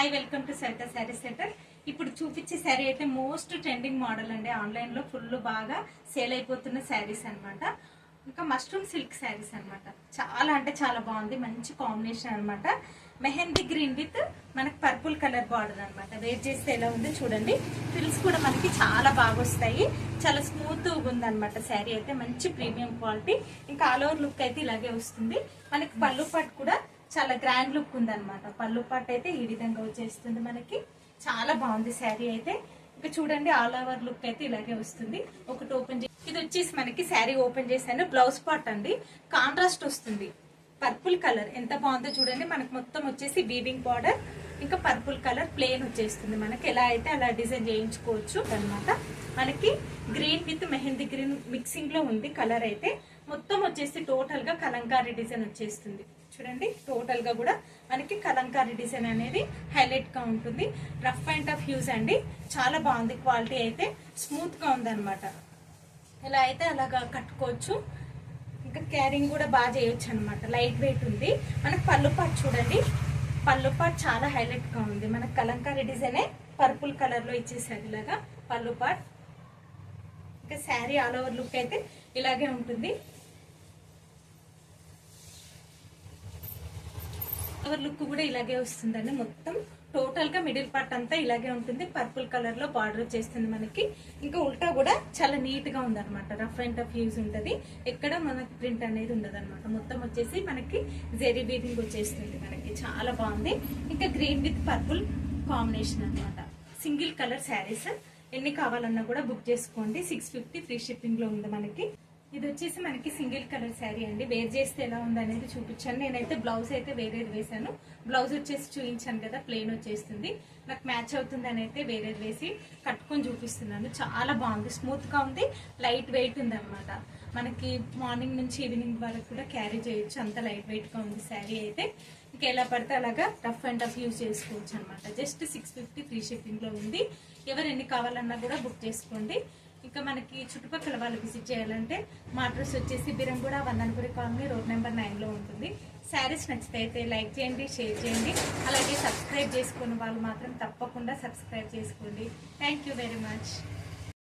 Hi welcome to Saritha sari centre. ఇప్పుడు చూపించే శారీ అయితే మోస్ట్ ట్రెండింగ్ మోడల్ అండి. ఆన్లైన్లో ఫుల్ బాగా సేల్ అయిపోతున్న శారీస్ అనమాట. ఇంకా మష్రూమ్ సిల్క్ శారీస్ అనమాట. చాలా అంటే చాలా బాగుంది, మంచి కాంబినేషన్ అనమాట. మెహందీ గ్రీన్ విత్ మనకి పర్పుల్ కలర్ బార్డర్ అనమాట. వేర్ చేస్తే ఎలా ఉందో చూడండి. ఫ్రిల్స్ కూడా మనకి చాలా బాగా వస్తాయి. చాలా స్మూత్ ఉందన్నమాట శారీ అయితే. మంచి ప్రీమియం క్వాలిటీ. ఇంకా ఆల్ ఓవర్ లుక్ అయితే ఇలాగే వస్తుంది. మనకి పళ్ళు పాటు కూడా చాలా గ్రాండ్ లుక్ ఉందన్నమాట. పళ్ళు పాటు అయితే ఈ విధంగా వచ్చేస్తుంది మనకి. చాలా బాగుంది శారీ అయితే. ఇంకా చూడండి, ఆల్ ఓవర్ లుక్ అయితే ఇలాగే వస్తుంది. ఒకటి ఓపెన్ చేసి ఇది వచ్చేసి మనకి శారీ ఓపెన్ చేశాను. బ్లౌజ్ పార్ట్ అండి, కాంట్రాస్ట్ వస్తుంది. పర్పుల్ కలర్ ఎంత బాగుందో చూడండి. మనకి మొత్తం వచ్చేసి వీవింగ్ బార్డర్, ఇంకా పర్పుల్ కలర్ ప్లేన్ వచ్చేస్తుంది. మనకి ఎలా అయితే అలా డిజైన్ చేయించుకోవచ్చు అనమాట. మనకి green with mehndi green mixing లో ఉంది కలర్ అయితే. మొత్తం వచ్చేసి టోటల్ గా కలంకారీ డిజైన్ వచ్చేస్తుంది. చూడండి, టోటల్ గా కూడా మనకి కలంకారీ డిజైన్ అనేది హైలైట్ గా ఉంటుంది. రఫ్ అండ్ టఫ్ యూజ్ అండి. చాలా బాగుంది. క్వాలిటీ అయితే స్మూత్ గా ఉందన్నమాట. ఎలా అయితే అలాగా కట్టుకోవచ్చు. ఇంకా క్యారింగ్ కూడా బాగా చేయొచ్చు అనమాట. లైట్ వెయిట్ ఉంది. మనకు పళ్ళు పాటు చూడండి. పళ్ళు పాటు చాలా హైలైట్ గా ఉంది. మనకు కలంకారీ డిజైనే పర్పుల్ కలర్ లో ఇచ్చేసారు ఇలాగా పళ్ళు పాటు. ఇంకా శారీ ఆల్ ఓవర్ లుక్ అయితే ఇలాగే ఉంటుంది. ఓవర్ లుక్ కూడా ఇలాగే వస్తుందండి. మొత్తం టోటల్ గా మిడిల్ పార్ట్ అంతా ఇలాగే ఉంటుంది. పర్పుల్ కలర్ లో బార్డర్ వచ్చేస్తుంది మనకి. ఇంకా ఉల్టా కూడా చాలా నీట్ గా ఉందన్నమాట. రఫ్ అండ్ టఫ్ యూజ్ ఉంటుంది. ఎక్కడ మనకి ప్రింట్ అనేది ఉండదు అనమాట. మొత్తం వచ్చేసి మనకి జెరీ వీవింగ్ వచ్చేస్తుంది మనకి. చాలా బాగుంది. ఇంకా గ్రీన్ విత్ పర్పుల్ కాంబినేషన్ అనమాట. సింగిల్ కలర్ శారీస్ ఎన్ని కావాలన్నా కూడా బుక్ చేసుకోండి. 650 ఫ్రీ షిప్పింగ్ లో ఉంది మనకి. ఇది వచ్చేసి మనకి సింగిల్ కలర్ శారీ అండి. వేర్ చేస్తే ఎలా ఉంది అనేది చూపించాను. నేనైతే బ్లౌజ్ అయితే వేరేది వేసాను. బ్లౌజ్ వచ్చేసి చూపించాను కదా, ప్లెయిన్ వచ్చేస్తుంది. నాకు మ్యాచ్ అవుతుంది అని అయితే వేరేది వేసి కట్టుకొని చూపిస్తున్నాను. చాలా బాగుంది. స్మూత్ గా ఉంది. లైట్ వెయిట్ ఉంది అనమాట. మనకి మార్నింగ్ నుంచి ఈవినింగ్ వరకు కూడా క్యారీ చేయొచ్చు. అంత లైట్ వెయిట్ గా ఉంది శారీ అయితే. ఇంకా ఎలా పడితే అలాగా రఫ్ అండ్ టఫ్ యూజ్ చేసుకోవచ్చు అనమాట. జస్ట్ 650 ఫ్రీ షిప్పింగ్ లో ఉంది. ఎవరు ఎన్ని కావాలన్నా కూడా బుక్ చేసుకోండి. ఇంకా మనకి చుట్టుపక్కల వాళ్ళు విజిట్ చేయాలంటే మా అడ్రస్ వచ్చేసి Biranguda Vandanapuri colony, road number 9 లో ఉంటుంది. శారీస్ నచ్చితే అయితే లైక్ చేయండి, షేర్ చేయండి. అలాగే సబ్స్క్రైబ్ చేసుకున్న వాళ్ళు మాత్రం తప్పకుండా సబ్స్క్రైబ్ చేసుకోండి. Thank you very much.